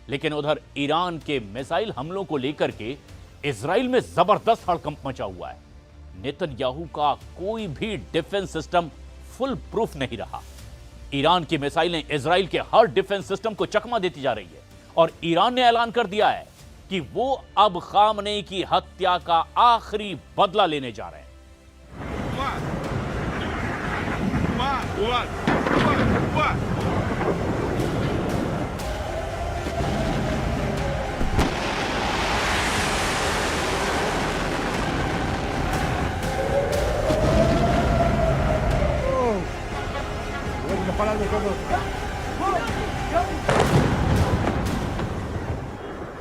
लेकिन उधर ईरान के मिसाइल हमलों को लेकर के इजराइल में जबरदस्त हड़कंप मचा हुआ है। नेतन्याहू का कोई भी डिफेंस सिस्टम फुल प्रूफ नहीं रहा। ईरान की मिसाइलें इजराइल के हर डिफेंस सिस्टम को चकमा देती जा रही है और ईरान ने ऐलान कर दिया है कि वो अब खामनेई की हत्या का आखिरी बदला लेने जा रहे हैं।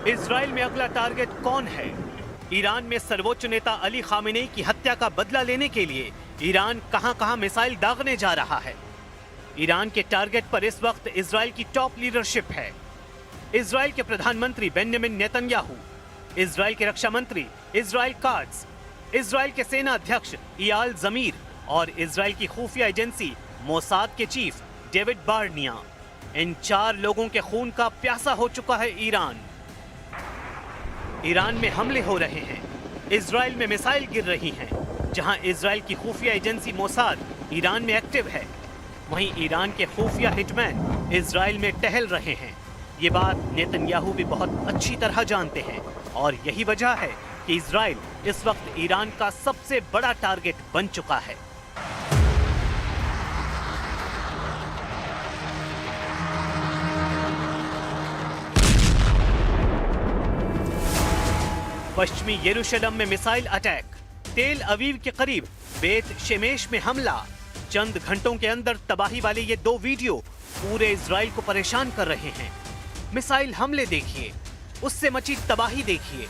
इजराइल में अगला टारगेट कौन है? ईरान में सर्वोच्च नेता अली खामेनेई की हत्या का बदला लेने के लिए ईरान कहां-कहां मिसाइल दागने जा रहा है। ईरान के टारगेट पर इस वक्त इजराइल की टॉप लीडरशिप है। इजराइल के प्रधानमंत्री बेंजामिन नेतन्याहू, इजराइल के रक्षा मंत्री इजराइल काट्ज, इजराइल के सेना अध्यक्ष इयाल जमीर और इजराइल की खुफिया एजेंसी मोसाद के चीफ डेविड बार्निया। इन 4 लोगों के खून का प्यासा हो चुका है ईरान। ईरान में हमले हो रहे हैं, इजराइल में मिसाइल गिर रही हैं। जहां इजराइल की खुफिया एजेंसी मोसाद ईरान में एक्टिव है, वहीं ईरान के खुफिया हिटमैन इजराइल में टहल रहे हैं। ये बात नेतन्याहू भी बहुत अच्छी तरह जानते हैं और यही वजह है कि इजराइल इस वक्त ईरान का सबसे बड़ा टारगेट बन चुका है। पश्चिमी यरूशलेम में मिसाइल अटैक, तेल अवीव के करीब बेत शेमेश में हमला। चंद घंटों के अंदर तबाही वाले ये 2 वीडियो पूरे इजराइल को परेशान कर रहे हैं। मिसाइल हमले देखिए, उससे मची तबाही देखिए।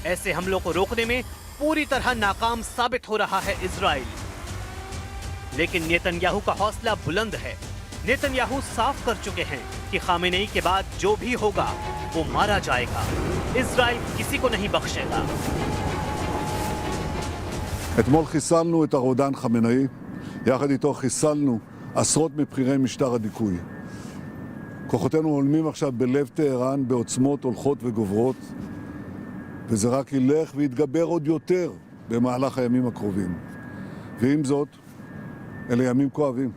ऐसे हमलों को रोकने में पूरी तरह नाकाम साबित हो रहा है इजराइल। लेकिन नेतन्याहू का हौसला बुलंद है। नेतन्याहू साफ कर चुके हैं कि खामेनेई के बाद जो भी होगा वो मारा जाएगा। इजराइल किसी को नहीं बख्शेगा। אתמול חיסלנו את הרודן חמינאי, יחד איתו חיסלנו עשרות מבכירי משטר הדיכוי. כוחותינו הולמים עכשיו בלב טהרן בעוצמות הולכות וגוברות, וזה רק ילך ויתגבר עוד יותר במהלך הימים הקרובים. ועם זאת, אלה ימים כואבים.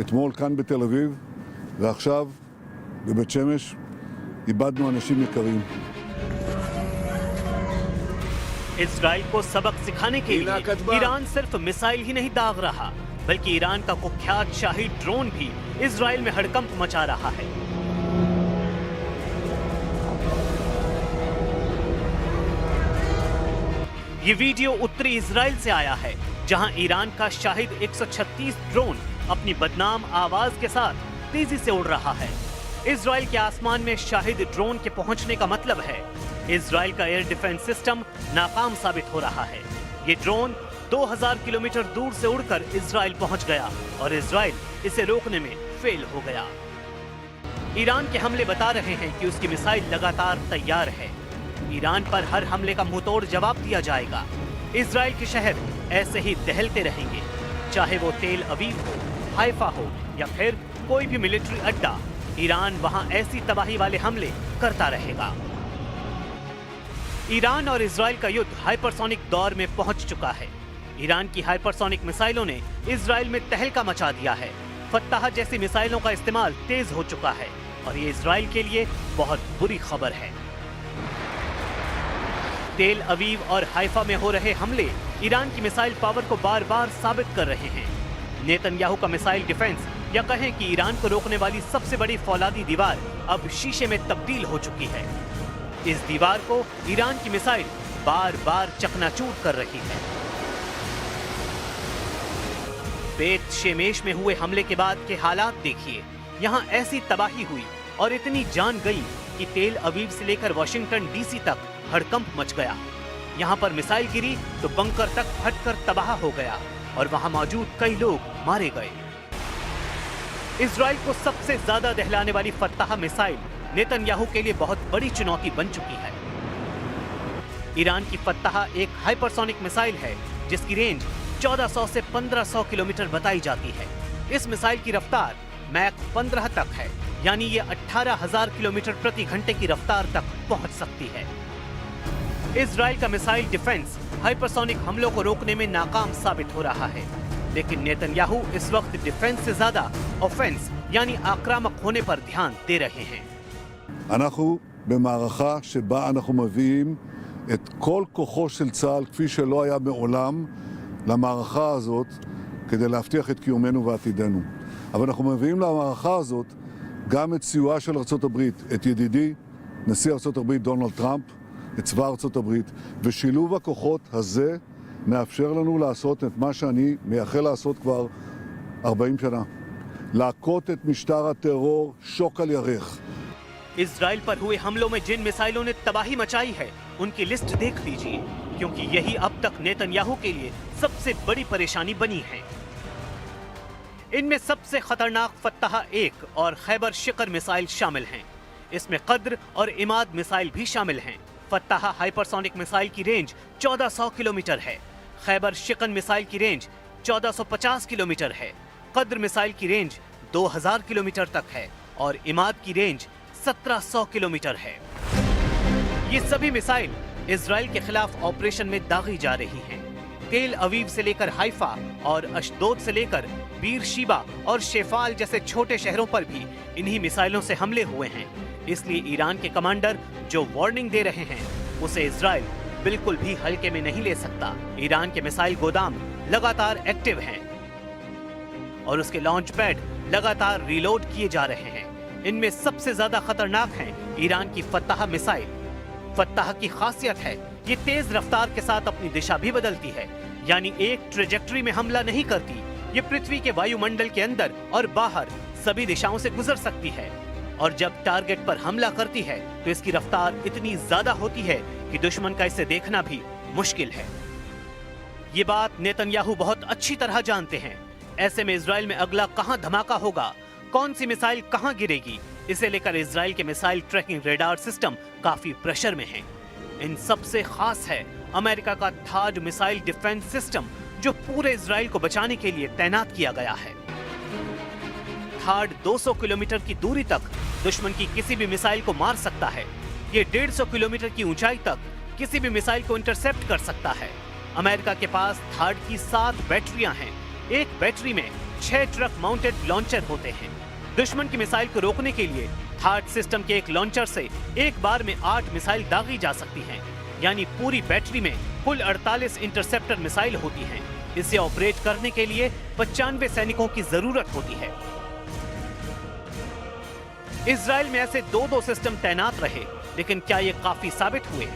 אתמול כאן בתל אביב, ועכשיו בבית שמש, איבדנו אנשים יקרים. इजराइल को सबक सिखाने के लिए ईरान सिर्फ मिसाइल ही नहीं दाग रहा, बल्कि ईरान का कुख्यात शाही ड्रोन भी इजराइल में हड़कंप मचा रहा है। ये वीडियो उत्तरी इजराइल से आया है, जहां ईरान का शाहिद 136 ड्रोन अपनी बदनाम आवाज के साथ तेजी से उड़ रहा है। इजराइल के आसमान में शाहिद ड्रोन के पहुंचने का मतलब है इजराइल का एयर डिफेंस सिस्टम नाकाम साबित हो रहा है। ये ड्रोन 2000 किलोमीटर दूर से उड़कर इजराइल पहुंच गया और इजराइल इसे रोकने में फेल हो गया। ईरान के हमले बता रहे हैं कि उसकी मिसाइल लगातार तैयार है। ईरान पर हर हमले का मुंहतोड़ जवाब दिया जाएगा। इजराइल के शहर ऐसे ही दहलते रहेंगे, चाहे वो तेल अवीव हो, हाइफा हो या फिर कोई भी मिलिट्री अड्डा। ईरान वहां ऐसी तबाही वाले हमले करता रहेगा। ईरान और इजराइल का युद्ध हाइपरसोनिक दौर में पहुंच चुका है। ईरान की हाइपरसोनिक मिसाइलों ने इजराइल में तहलका मचा दिया है। फत्ताह जैसी मिसाइलों का इस्तेमाल तेज हो चुका है और ये इजराइल के लिए बहुत बुरी खबर है। तेल अवीव और हाइफा में हो रहे हमले ईरान की मिसाइल पावर को बार बार साबित कर रहे हैं। नेतन्याहू का मिसाइल डिफेंस या कहें कि ईरान को रोकने वाली सबसे बड़ी फौलादी दीवार अब शीशे में तब्दील हो चुकी है। इस दीवार को ईरान की मिसाइल बार बार चकनाचूर कर रही है। बेत शेमेश में हुए हमले के बाद के हालात देखिए। यहां ऐसी तबाही हुई और इतनी जान गई कि तेल अवीव से लेकर वॉशिंगटन डीसी तक हड़कंप मच गया। यहां पर मिसाइल गिरी तो बंकर तक फटकर तबाह हो गया और वहां मौजूद कई लोग मारे गए। इजराइल को सबसे ज्यादा दहलाने वाली फत्ताह मिसाइल नेतन्याहू के लिए बहुत बड़ी चुनौती बन चुकी है। ईरान की फत्ताह एक हाइपरसोनिक मिसाइल है जिसकी रेंज 1400 से 1500 किलोमीटर बताई जाती है। इस मिसाइल की रफ्तार मैक 15 तक है, यानी ये 18,000 किलोमीटर प्रति घंटे की रफ्तार तक पहुंच सकती है। इजराइल का मिसाइल डिफेंस हाइपरसोनिक हमलों को रोकने में नाकाम साबित हो रहा है, लेकिन नेतन्याहू इस वक्त डिफेंस से ज्यादा ऑफेंस यानी आक्रामक होने पर ध्यान दे रहे हैं। אנחנו במערכה שבה אנחנו מביאים את כל כוחו של צה"ל כפי שלא היה מעולם למערכה הזאת כדי להבטיח את קיומנו ועתידנו. אבל אנחנו מביאים למערכה הזאת גם את סיועה של ארצות הברית, את ידידי נשיא ארצות הברית דונלד טראמפ, את צבא ארצות הברית, ושילוב הכוחות הזה מאפשר לנו לעשות את מה שאני מייחל לעשות כבר 40 שנה. להכות את משטר הטרור שוק על ירך. इजराइल पर हुए हमलों में जिन मिसाइलों ने तबाही मचाई है उनकी लिस्ट देख लीजिए, क्योंकि यही अब तक नेतन्याहू के लिए सबसे बड़ी परेशानी बनी है। इनमें सबसे खतरनाक फत्ताह 1 और खैबर शिकर मिसाइल शामिल हैं। इसमें कद्र और इमाद मिसाइल भी शामिल हैं। फत्ताह हाइपरसोनिक मिसाइल की रेंज 1400 किलोमीटर है। खैबर शिकन मिसाइल की रेंज 1450 किलोमीटर है। कद्र मिसाइल की रेंज 2000 किलोमीटर तक है और इमाद की रेंज 1700 किलोमीटर है। ये सभी मिसाइल इजराइल के खिलाफ ऑपरेशन में दागी जा रही हैं। तेल अवीव से लेकर हाइफा और अशदोद से लेकर बीर शीबा और शेफाल जैसे छोटे शहरों पर भी इन्हीं मिसाइलों से हमले हुए हैं। इसलिए ईरान के कमांडर जो वार्निंग दे रहे हैं उसे इजराइल बिल्कुल भी हल्के में नहीं ले सकता। ईरान के मिसाइल गोदाम लगातार एक्टिव हैं और उसके लॉन्च पैड लगातार रीलोड किए जा रहे हैं। इनमें सबसे ज्यादा खतरनाक है ईरान की फत्ताह मिसाइल। फत्ताह की खासियत है ये तेज रफ्तार के साथ अपनी दिशा भी बदलती है, यानी एक ट्रेजेक्टरी में हमला नहीं करती। ये पृथ्वी के वायुमंडल के अंदर और बाहर सभी दिशाओं से गुजर सकती है और जब टारगेट पर हमला करती है तो इसकी रफ्तार इतनी ज्यादा होती है कि दुश्मन का इसे देखना भी मुश्किल है। ये बात नेतन्याहू बहुत अच्छी तरह जानते हैं। ऐसे में इजराइल में अगला कहां धमाका होगा, कौन सी मिसाइल कहां गिरेगी, इसे लेकर इजराइल के मिसाइल ट्रैकिंग रेडार सिस्टम काफी प्रेशर में है। इन सबसे खास है अमेरिका का थाड मिसाइल डिफेंस सिस्टम, जो पूरे इजराइल को बचाने के लिए तैनात किया गया है। थाड 200 किलोमीटर की दूरी तक दुश्मन की किसी भी मिसाइल को मार सकता है। ये 150 किलोमीटर की ऊंचाई तक किसी भी मिसाइल को इंटरसेप्ट कर सकता है। अमेरिका के पास थाड की 7 बैटरियां हैं। एक बैटरी में 6 ट्रक माउंटेड लॉन्चर होते हैं। दुश्मन की मिसाइल को रोकने के लिए थाड सिस्टम के एक लॉन्चर से एक बार में 8 मिसाइल दागी जा सकती हैं, यानी पूरी बैटरी में कुल 48 इंटरसेप्टर मिसाइल होती हैं। इसे ऑपरेट करने के लिए 95 सैनिकों की जरूरत होती है। इजराइल में ऐसे 2-2 सिस्टम तैनात रहे, लेकिन क्या ये काफी साबित हुए?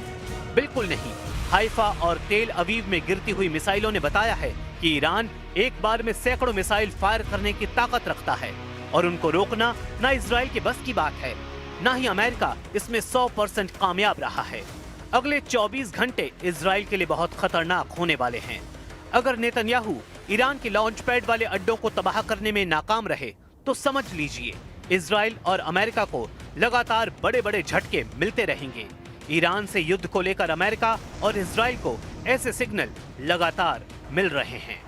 बिल्कुल नहीं। हाइफा और तेल अवीव में गिरती हुई मिसाइलों ने बताया है कि ईरान एक बार में सैकड़ों मिसाइल फायर करने की ताकत रखता है और उनको रोकना ना इजराइल के बस की बात है, ना ही अमेरिका इसमें 100% कामयाब रहा है। अगले 24 घंटे इजराइल के लिए बहुत खतरनाक होने वाले हैं। अगर नेतन्याहू ईरान के लॉन्च पैड वाले अड्डों को तबाह करने में नाकाम रहे तो समझ लीजिए इजराइल और अमेरिका को लगातार बड़े बड़े झटके मिलते रहेंगे। ईरान से युद्ध को लेकर अमेरिका और इजराइल को ऐसे सिग्नल लगातार मिल रहे हैं।